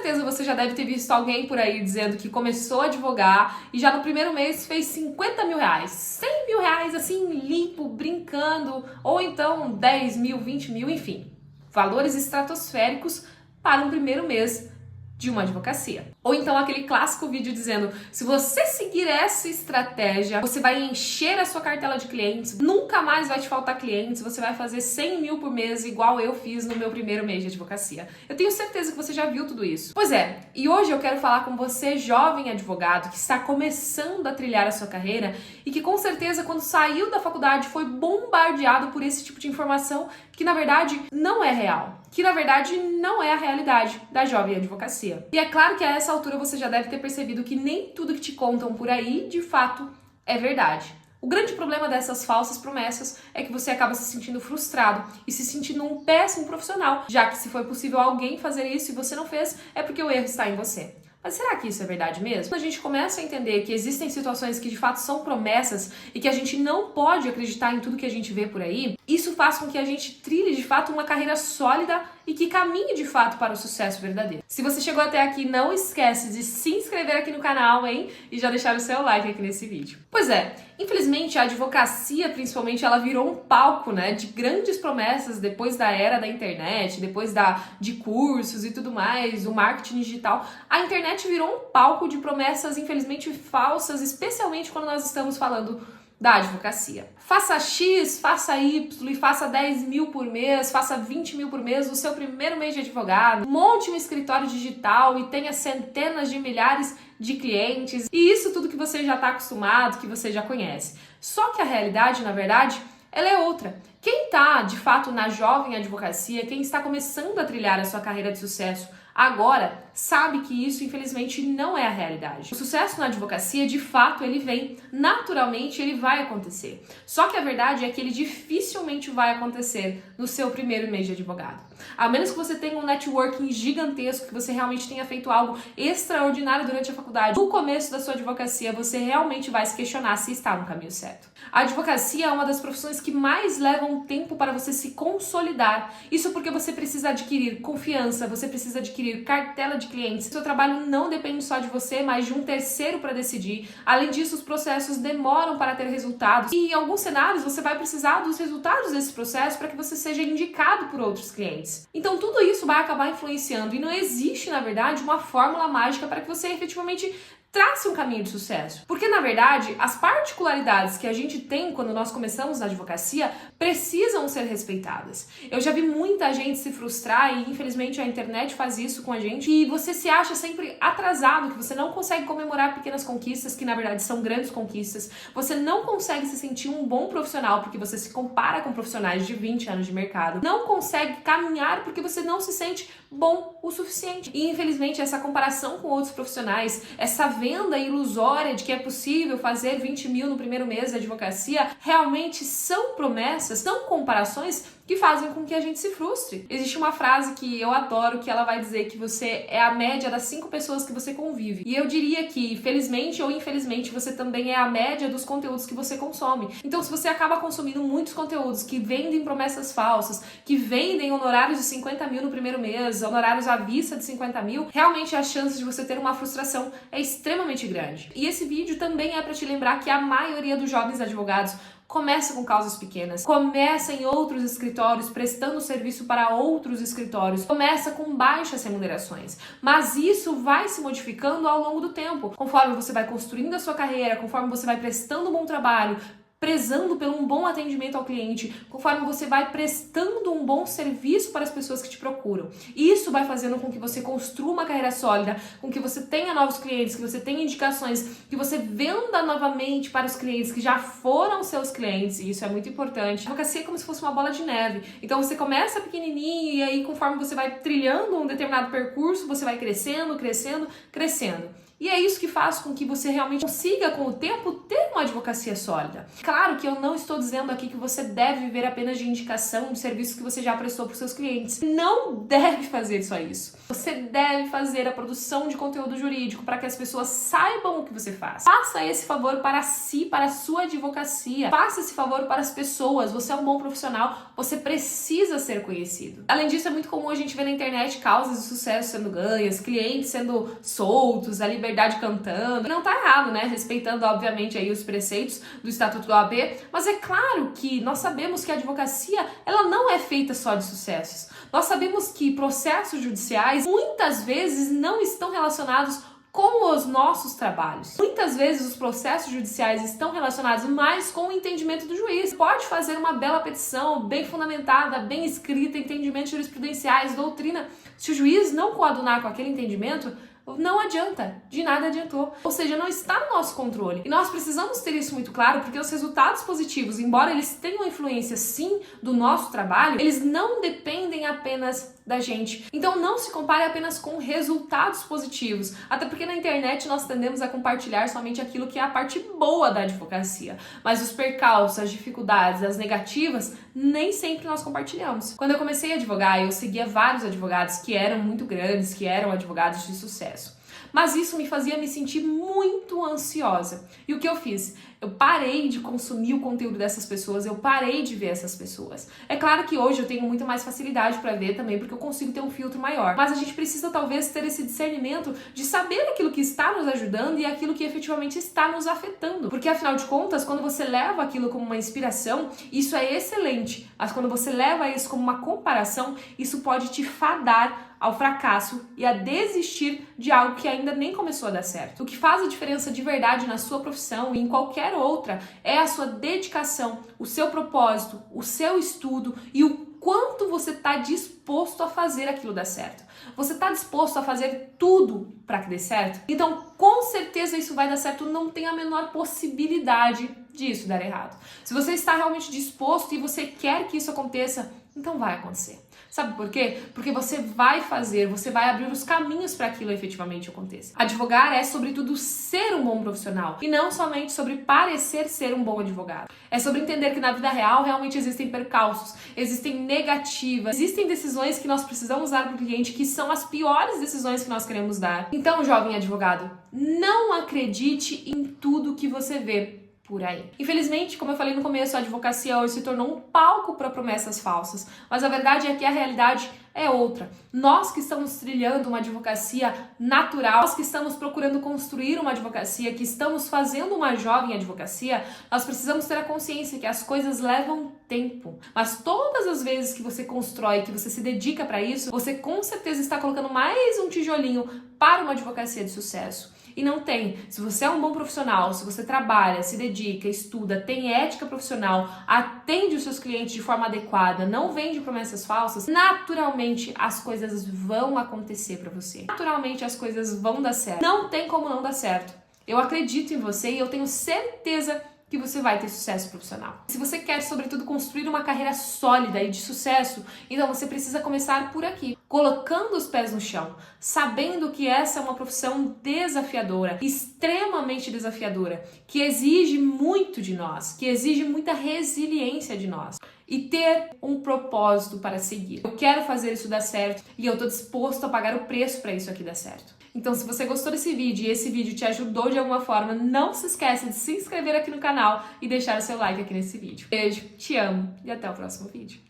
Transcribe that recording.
certeza você já deve ter visto alguém por aí dizendo que começou a advogar e já no primeiro mês fez 50 mil reais, 100 mil reais assim, limpo, brincando, ou então 10 mil, 20 mil, enfim, valores estratosféricos para um primeiro mês de uma advocacia. Ou então aquele clássico vídeo dizendo, se você seguir essa estratégia, você vai encher a sua cartela de clientes, nunca mais vai te faltar clientes, você vai fazer 100 mil por mês, igual eu fiz no meu primeiro mês de advocacia. Eu tenho certeza que você já viu tudo isso. Pois é, e hoje eu quero falar com você, jovem advogado, que está começando a trilhar a sua carreira e que com certeza quando saiu da faculdade foi bombardeado por esse tipo de informação que na verdade não é real, que na verdade não é a realidade da jovem advocacia. E é claro que a essa altura você já deve ter percebido que nem tudo que te contam por aí, de fato, é verdade. O grande problema dessas falsas promessas é que você acaba se sentindo frustrado e se sentindo um péssimo profissional, já que se foi possível alguém fazer isso e você não fez, é porque o erro está em você. Mas será que isso é verdade mesmo? Quando a gente começa a entender que existem situações que de fato são promessas e que a gente não pode acreditar em tudo que a gente vê por aí, isso faz com que a gente trilhe de fato uma carreira sólida e que caminhe de fato para o sucesso verdadeiro. Se você chegou até aqui, não esquece de se inscrever aqui no canal, hein? E já deixar o seu like aqui nesse vídeo. Pois é, infelizmente a advocacia, principalmente, ela virou um palco, né, de grandes promessas depois da era da internet, depois de cursos e tudo mais, o marketing digital. A internet virou um palco de promessas, infelizmente, falsas, especialmente quando nós estamos falando da advocacia. Faça X, faça Y e faça 10 mil por mês, faça 20 mil por mês no seu primeiro mês de advogado, monte um escritório digital e tenha centenas de milhares de clientes, e isso tudo que você já está acostumado, que você já conhece. Só que a realidade, na verdade, ela é outra. Quem está, de fato, na jovem advocacia, quem está começando a trilhar a sua carreira de sucesso agora, sabe que isso, infelizmente, não é a realidade. O sucesso na advocacia, de fato, ele vem. Naturalmente, ele vai acontecer. Só que a verdade é que ele dificilmente vai acontecer no seu primeiro mês de advogado. A menos que você tenha um networking gigantesco, que você realmente tenha feito algo extraordinário durante a faculdade. No começo da sua advocacia, você realmente vai se questionar se está no caminho certo. A advocacia é uma das profissões que mais levam tempo para você se consolidar. Isso porque você precisa adquirir confiança, você precisa adquirir cartela de clientes. Seu trabalho não depende só de você, mas de um terceiro para decidir. Além disso, os processos demoram para ter resultados. E em alguns cenários, você vai precisar dos resultados desse processo para que você seja indicado por outros clientes. Então, tudo isso vai acabar influenciando. E não existe, na verdade, uma fórmula mágica para que você efetivamente trace um caminho de sucesso. Porque, na verdade, as particularidades que a gente tem quando nós começamos na advocacia precisam ser respeitadas. Eu já vi muita gente se frustrar e, infelizmente, a internet faz isso com a gente, e você se acha sempre atrasado, que você não consegue comemorar pequenas conquistas, que, na verdade, são grandes conquistas. Você não consegue se sentir um bom profissional porque você se compara com profissionais de 20 anos de mercado. Não consegue caminhar porque você não se sente bom o suficiente. E, infelizmente, essa comparação com outros profissionais, essa venda ilusória de que é possível fazer 20 mil no primeiro mês de advocacia, realmente são promessas, são comparações que fazem com que a gente se frustre. Existe uma frase que eu adoro, que ela vai dizer que você é a média das 5 pessoas que você convive. E eu diria que, felizmente ou infelizmente, você também é a média dos conteúdos que você consome. Então, se você acaba consumindo muitos conteúdos que vendem promessas falsas, que vendem honorários de 50 mil no primeiro mês, honorários à vista de 50 mil, realmente a chance de você ter uma frustração é extremamente grande. E esse vídeo também é para te lembrar que a maioria dos jovens advogados começa com causas pequenas, começa em outros escritórios, prestando serviço para outros escritórios, começa com baixas remunerações, mas isso vai se modificando ao longo do tempo, conforme você vai construindo a sua carreira, conforme você vai prestando um bom trabalho, prezando por um bom atendimento ao cliente, conforme você vai prestando um bom serviço para as pessoas que te procuram. Isso vai fazendo com que você construa uma carreira sólida, com que você tenha novos clientes, que você tenha indicações, que você venda novamente para os clientes que já foram seus clientes, e isso é muito importante. A advocacia é como se fosse uma bola de neve. Então você começa pequenininho e aí conforme você vai trilhando um determinado percurso, você vai crescendo, crescendo, crescendo. E é isso que faz com que você realmente consiga, com o tempo, ter uma advocacia sólida. Claro que eu não estou dizendo aqui que você deve viver apenas de indicação de serviços que você já prestou para os seus clientes. Não deve fazer só isso. Você deve fazer a produção de conteúdo jurídico para que as pessoas saibam o que você faz. Faça esse favor para si, para a sua advocacia. Faça esse favor para as pessoas. Você é um bom profissional, você precisa ser conhecido. Além disso, é muito comum a gente ver na internet causas de sucesso sendo ganhas, clientes sendo soltos, a liberdade cantando. Não tá errado, né? Respeitando, obviamente, aí os preceitos do Estatuto da OAB, mas é claro que nós sabemos que a advocacia, ela não é feita só de sucessos. Nós sabemos que processos judiciais muitas vezes não estão relacionados com os nossos trabalhos. Muitas vezes os processos judiciais estão relacionados mais com o entendimento do juiz. Pode fazer uma bela petição, bem fundamentada, bem escrita, entendimentos jurisprudenciais, doutrina. Se o juiz não coadunar com aquele entendimento, não adianta, de nada adiantou. Ou seja, não está no nosso controle. E nós precisamos ter isso muito claro, porque os resultados positivos, embora eles tenham influência sim do nosso trabalho, eles não dependem apenas da gente. Então não se compare apenas com resultados positivos, até porque na internet nós tendemos a compartilhar somente aquilo que é a parte boa da advocacia, mas os percalços, as dificuldades, as negativas, nem sempre nós compartilhamos. Quando eu comecei a advogar, eu seguia vários advogados que eram muito grandes, que eram advogados de sucesso. Mas isso me fazia me sentir muito ansiosa. E o que eu fiz? Eu parei de consumir o conteúdo dessas pessoas, eu parei de ver essas pessoas. É claro que hoje eu tenho muito mais facilidade para ver também, porque eu consigo ter um filtro maior. Mas a gente precisa talvez ter esse discernimento de saber aquilo que está nos ajudando e aquilo que efetivamente está nos afetando. Porque afinal de contas, quando você leva aquilo como uma inspiração, isso é excelente. Mas quando você leva isso como uma comparação, isso pode te fadar ao fracasso e a desistir de algo que ainda nem começou a dar certo. O que faz a diferença de verdade na sua profissão e em qualquer outra é a sua dedicação, o seu propósito, o seu estudo e o quanto você está disposto a fazer aquilo dar certo. Você está disposto a fazer tudo para que dê certo? Então, com certeza isso vai dar certo, não tem a menor possibilidade disso dar errado. Se você está realmente disposto e você quer que isso aconteça, então vai acontecer. Sabe por quê? Porque você vai fazer, você vai abrir os caminhos para aquilo efetivamente aconteça. Advogar é, sobretudo, ser um bom profissional e não somente sobre parecer ser um bom advogado. É sobre entender que na vida real realmente existem percalços, existem negativas, existem decisões que nós precisamos dar para o cliente que são as piores decisões que nós queremos dar. Então, jovem advogado, não acredite em tudo que você vê por aí. Infelizmente, como eu falei no começo, a advocacia hoje se tornou um palco para promessas falsas, mas a verdade é que a realidade é outra. Nós que estamos trilhando uma advocacia natural, nós que estamos procurando construir uma advocacia, que estamos fazendo uma jovem advocacia, nós precisamos ter a consciência que as coisas levam tempo. Mas todas as vezes que você constrói, que você se dedica para isso, você com certeza está colocando mais um tijolinho para uma advocacia de sucesso. E não tem. Se você é um bom profissional, se você trabalha, se dedica, estuda, tem ética profissional, atende os seus clientes de forma adequada, não vende promessas falsas, naturalmente as coisas vão acontecer para você. Naturalmente as coisas vão dar certo. Não tem como não dar certo. Eu acredito em você e eu tenho certeza que você vai ter sucesso profissional. Se você quer, sobretudo, construir uma carreira sólida e de sucesso, então você precisa começar por aqui, colocando os pés no chão, sabendo que essa é uma profissão desafiadora, extremamente desafiadora, que exige muito de nós, que exige muita resiliência de nós. E ter um propósito para seguir. Eu quero fazer isso dar certo e eu estou disposto a pagar o preço para isso aqui dar certo. Então, se você gostou desse vídeo e esse vídeo te ajudou de alguma forma, não se esqueça de se inscrever aqui no canal e deixar o seu like aqui nesse vídeo. Beijo, te amo e até o próximo vídeo.